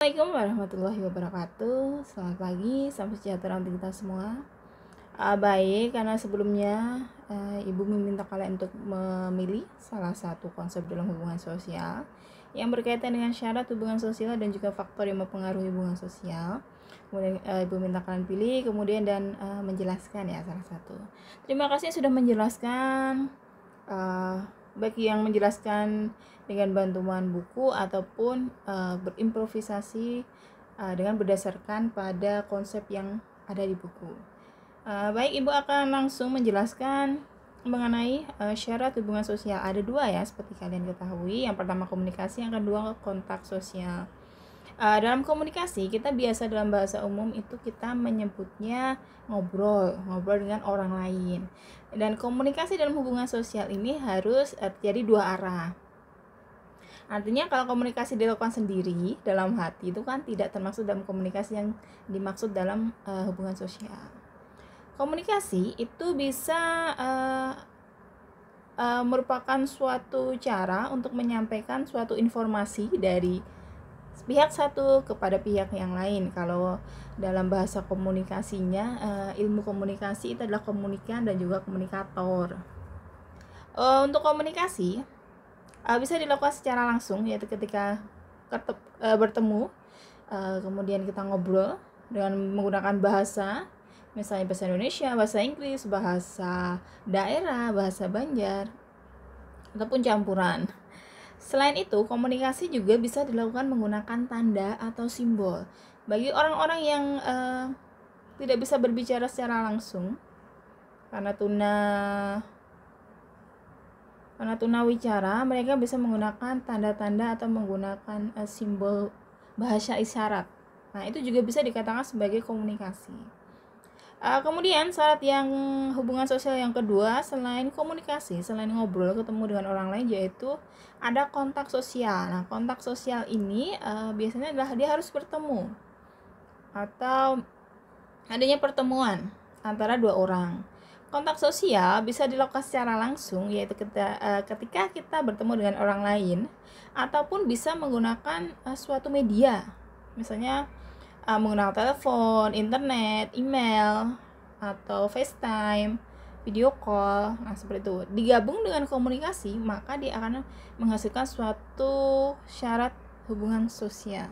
Assalamualaikum warahmatullahi wabarakatuh. Selamat pagi, salam sejahtera untuk kita semua. Baik, karena sebelumnya Ibu meminta kalian untuk memilih salah satu konsep dalam hubungan sosial yang berkaitan dengan syarat hubungan sosial dan juga faktor yang mempengaruhi hubungan sosial. Kemudian Ibu minta kalian pilih, kemudian dan menjelaskan ya salah satu. Terima kasih sudah menjelaskan. Baik yang menjelaskan dengan bantuan buku ataupun berimprovisasi dengan berdasarkan pada konsep yang ada di buku. Baik, Ibu akan langsung menjelaskan mengenai syarat hubungan sosial. Ada dua ya, seperti kalian ketahui. Yang pertama komunikasi, yang kedua kontak sosial. Dalam komunikasi, kita biasa dalam bahasa umum itu kita menyebutnya ngobrol dengan orang lain. Dan komunikasi dalam hubungan sosial ini harus terjadi dua arah. Artinya kalau komunikasi dilakukan sendiri dalam hati itu kan tidak termasuk dalam komunikasi yang dimaksud dalam hubungan sosial. Komunikasi itu bisa merupakan suatu cara untuk menyampaikan suatu informasi dari pihak satu kepada pihak yang lain. Kalau dalam bahasa komunikasinya, ilmu komunikasi itu adalah komunikan dan juga komunikator. Untuk komunikasi bisa dilakukan secara langsung, yaitu ketika bertemu, kemudian kita ngobrol dengan menggunakan bahasa, misalnya bahasa Indonesia, bahasa Inggris, bahasa daerah, bahasa Banjar, ataupun campuran. Selain itu, komunikasi juga bisa dilakukan menggunakan tanda atau simbol. Bagi orang-orang yang tidak bisa berbicara secara langsung, karena tunawicara, mereka bisa menggunakan tanda-tanda atau menggunakan simbol bahasa isyarat. Nah, itu juga bisa dikatakan sebagai komunikasi. Kemudian syarat yang hubungan sosial yang kedua selain komunikasi, selain ngobrol ketemu dengan orang lain, yaitu ada kontak sosial. Nah, kontak sosial ini biasanya adalah dia harus bertemu atau adanya pertemuan antara dua orang. Kontak sosial bisa dilakukan secara langsung, yaitu ketika kita bertemu dengan orang lain, ataupun bisa menggunakan suatu media, misalnya menggunakan telepon, internet, email, atau FaceTime, video call. Nah, seperti itu. Digabung dengan komunikasi, maka dia akan menghasilkan suatu syarat hubungan sosial.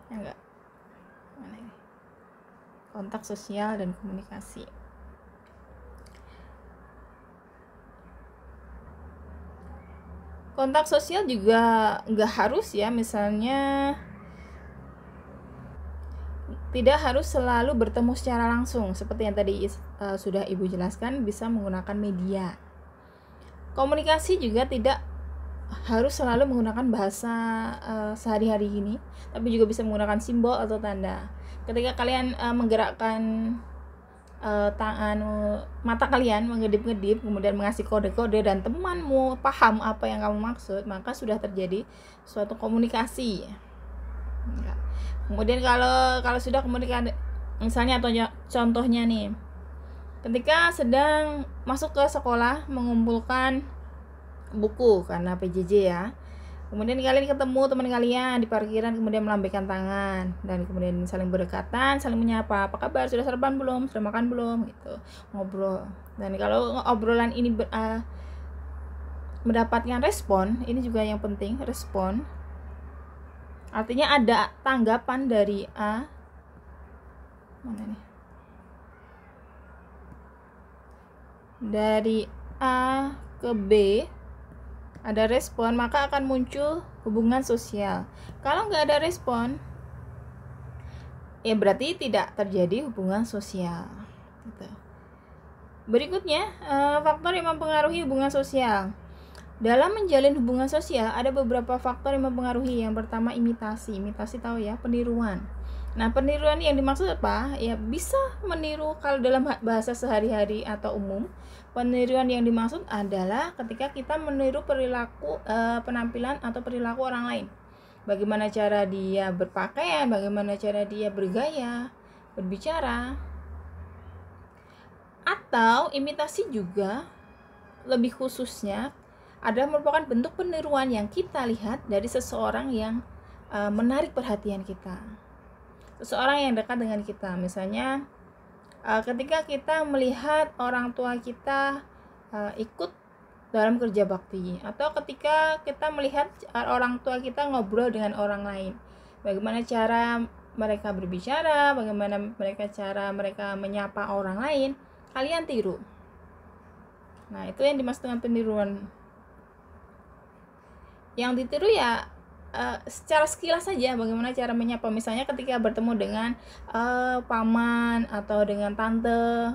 Ya enggak? Mana ini? Kontak sosial dan komunikasi. Kontak sosial juga enggak harus ya, misalnya tidak harus selalu bertemu secara langsung, seperti yang tadi sudah Ibu jelaskan, bisa menggunakan media. Komunikasi juga tidak harus selalu menggunakan bahasa sehari-hari ini, tapi juga bisa menggunakan simbol atau tanda. Ketika kalian menggerakkan mata kalian mengedip-ngedip, kemudian mengasih kode-kode dan temanmu paham apa yang kamu maksud, maka sudah terjadi suatu komunikasi. Kemudian kalau sudah komunikasi, misalnya atau contohnya nih, ketika sedang masuk ke sekolah mengumpulkan buku karena PJJ ya, kemudian kalian ketemu teman kalian di parkiran, kemudian melambaikan tangan dan kemudian saling berdekatan, saling menyapa, apa kabar, sudah sarapan belum, sudah makan belum, gitu, ngobrol. Dan kalau obrolan ini mendapatkan respon, ini juga yang penting, respon. Artinya ada tanggapan dari A. Mana nih? Dari A ke B ada respon, maka akan muncul hubungan sosial. Kalau nggak ada respon, ya berarti tidak terjadi hubungan sosial. Gitu. Berikutnya, faktor yang mempengaruhi hubungan sosial. Dalam menjalin hubungan sosial ada beberapa faktor yang mempengaruhi. Yang pertama imitasi tahu ya, peniruan. Nah, peniruan yang dimaksud apa? Ya bisa meniru kalau dalam bahasa sehari-hari atau umum. Peniruan yang dimaksud adalah ketika kita meniru perilaku, penampilan atau perilaku orang lain. Bagaimana cara dia berpakaian, bagaimana cara dia bergaya, berbicara. Atau imitasi juga lebih khususnya adalah merupakan bentuk peniruan yang kita lihat dari seseorang yang menarik perhatian kita, seseorang yang dekat dengan kita. Misalnya ketika kita melihat orang tua kita ikut dalam kerja bakti, atau ketika kita melihat orang tua kita ngobrol dengan orang lain, bagaimana cara mereka berbicara, bagaimana cara mereka menyapa orang lain, kalian tiru. Nah, itu yang dimaksud dengan peniruan. Yang ditiru ya secara sekilas saja, bagaimana cara menyapa. Misalnya ketika bertemu dengan paman atau dengan tante,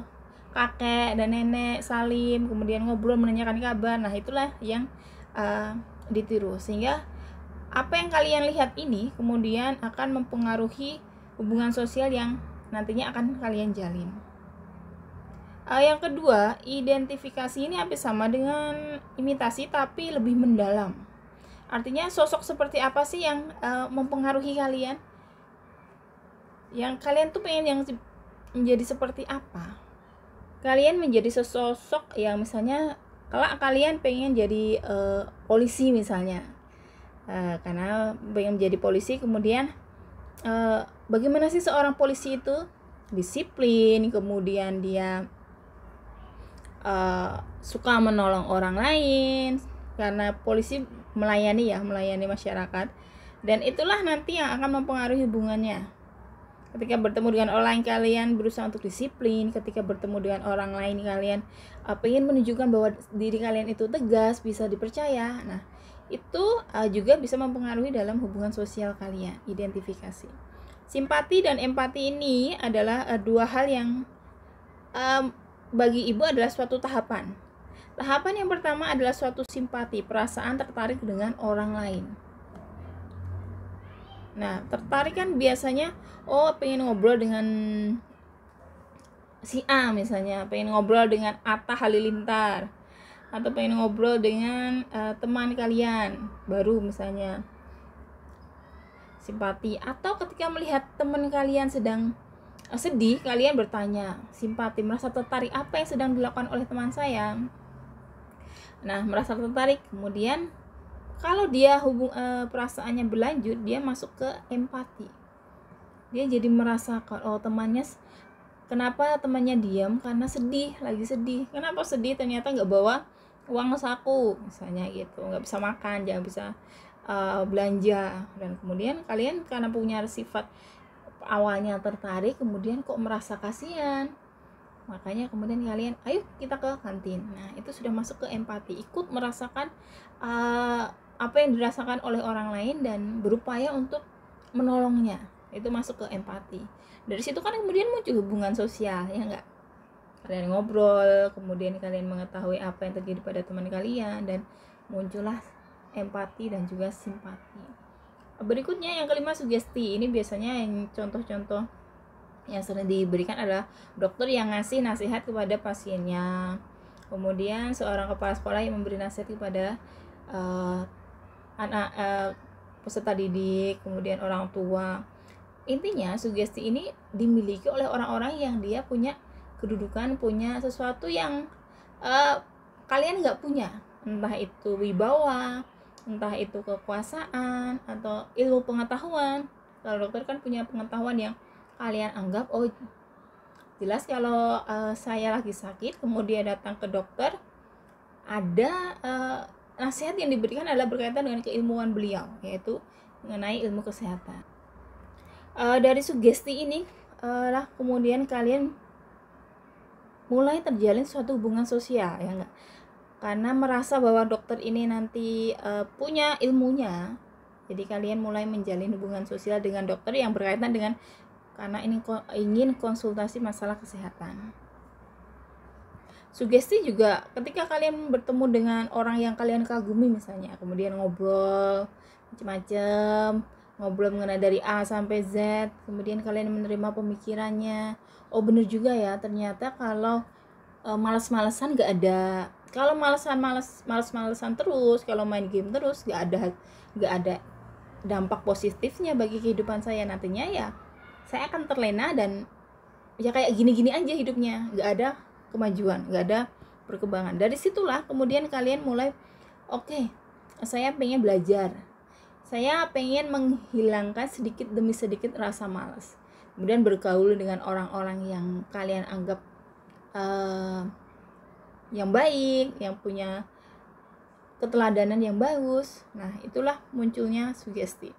kakek dan nenek, salim, kemudian ngobrol menanyakan kabar. Nah, itulah yang ditiru. Sehingga apa yang kalian lihat ini kemudian akan mempengaruhi hubungan sosial yang nantinya akan kalian jalin. Yang kedua, identifikasi ini hampir sama dengan imitasi tapi lebih mendalam. Artinya sosok seperti apa sih yang mempengaruhi kalian? Yang kalian tuh pengen yang menjadi seperti apa? Kalian menjadi sosok yang misalnya kalau kalian pengen jadi polisi misalnya, karena pengen menjadi polisi, kemudian bagaimana sih seorang polisi itu? Disiplin, kemudian dia suka menolong orang lain, karena polisi melayani masyarakat, dan itulah nanti yang akan mempengaruhi hubungannya. Ketika bertemu dengan orang lain, kalian berusaha untuk disiplin. Ketika bertemu dengan orang lain, kalian ingin menunjukkan bahwa diri kalian itu tegas, bisa dipercaya. Nah, itu juga bisa mempengaruhi dalam hubungan sosial kalian. Identifikasi. Simpati dan empati ini adalah dua hal yang bagi ibu adalah suatu tahapan. Tahapan yang pertama adalah suatu simpati, perasaan tertarik dengan orang lain. Nah, tertarik kan biasanya pengen ngobrol dengan si A misalnya, pengen ngobrol dengan Atta Halilintar, atau pengen ngobrol dengan teman kalian baru misalnya. Simpati. Atau ketika melihat teman kalian sedang sedih, kalian bertanya, simpati, merasa tertarik apa yang sedang dilakukan oleh teman saya. Nah, merasa tertarik, kemudian kalau dia perasaannya berlanjut, dia masuk ke empati. Dia jadi merasakan, temannya, kenapa temannya diam? Karena sedih, lagi sedih. Kenapa sedih? Ternyata nggak bawa uang saku misalnya gitu, nggak bisa makan, jangan bisa belanja. Dan kemudian kalian karena punya sifat awalnya tertarik, kemudian kok merasa kasihan, makanya kemudian kalian ayo kita ke kantin. Nah, itu sudah masuk ke empati, ikut merasakan apa yang dirasakan oleh orang lain dan berupaya untuk menolongnya. Itu masuk ke empati. Dari situ kan kemudian muncul hubungan sosial, ya enggak? Kalian ngobrol, kemudian kalian mengetahui apa yang terjadi pada teman kalian, dan muncullah empati dan juga simpati. Berikutnya yang kelima, sugesti. Ini biasanya yang contoh-contoh yang sering diberikan adalah dokter yang ngasih nasihat kepada pasiennya, kemudian seorang kepala sekolah yang memberi nasihat kepada anak peserta didik, kemudian orang tua. Intinya sugesti ini dimiliki oleh orang-orang yang dia punya kedudukan, punya sesuatu yang kalian nggak punya, entah itu wibawa, entah itu kekuasaan atau ilmu pengetahuan. Kalau dokter kan punya pengetahuan yang kalian anggap jelas kalau saya lagi sakit kemudian datang ke dokter, ada nasihat yang diberikan adalah berkaitan dengan keilmuan beliau, yaitu mengenai ilmu kesehatan. Dari sugesti ini lah kemudian kalian mulai terjalin suatu hubungan sosial, ya enggak? Karena merasa bahwa dokter ini nanti punya ilmunya, jadi kalian mulai menjalin hubungan sosial dengan dokter yang berkaitan dengan, karena ini ingin konsultasi masalah kesehatan. Sugesti juga ketika kalian bertemu dengan orang yang kalian kagumi misalnya, kemudian ngobrol macam-macam, ngobrol mengenai dari A sampai Z, kemudian kalian menerima pemikirannya. Oh, bener juga ya, ternyata kalau malas-malesan nggak ada, kalau malas-malesan terus, kalau main game terus, nggak ada dampak positifnya bagi kehidupan saya nantinya. Ya saya akan terlena dan ya kayak gini-gini aja hidupnya, nggak ada kemajuan, nggak ada perkembangan. Dari situlah kemudian kalian mulai, oke, saya pengen belajar. Saya pengen menghilangkan sedikit demi sedikit rasa malas. Kemudian bergaul dengan orang-orang yang kalian anggap yang baik, yang punya keteladanan yang bagus. Nah, itulah munculnya sugesti.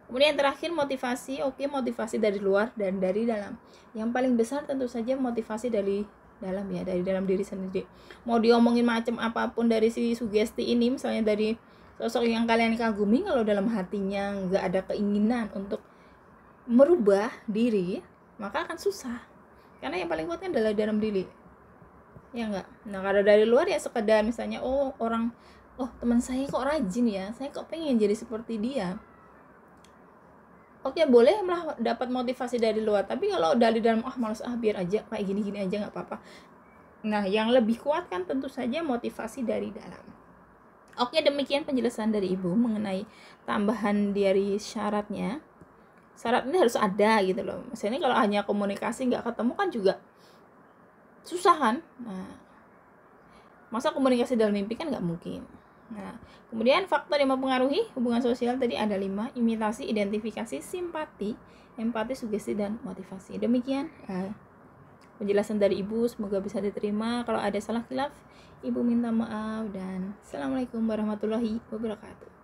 Kemudian terakhir motivasi. Oke, motivasi dari luar dan dari dalam. Yang paling besar tentu saja motivasi dari dalam ya, dari dalam diri sendiri. Mau diomongin macam apapun dari si sugesti ini, misalnya dari sosok yang kalian kagumi, kalau dalam hatinya nggak ada keinginan untuk merubah diri, maka akan susah. Karena yang paling kuat kan adalah dalam diri. Ya enggak? Nah, kalau dari luar ya sekedar misalnya, oh teman saya kok rajin ya, saya kok pengen jadi seperti dia. Oke, boleh malah dapat motivasi dari luar, tapi kalau dari dalam malas biar aja kayak gini-gini aja nggak apa-apa. Nah, yang lebih kuat kan tentu saja motivasi dari dalam. Oke, demikian penjelasan dari Ibu mengenai tambahan dari syaratnya. Syarat ini harus ada gitu loh. Misalnya kalau hanya komunikasi nggak ketemu kan juga susah kan. Nah, masa komunikasi dalam mimpi kan nggak mungkin. Nah, kemudian faktor yang mempengaruhi hubungan sosial tadi ada 5: imitasi, identifikasi, simpati, empati, sugesti, dan motivasi. Demikian penjelasan dari Ibu, semoga bisa diterima. Kalau ada salah khilaf, Ibu minta maaf, dan Assalamualaikum warahmatullahi wabarakatuh.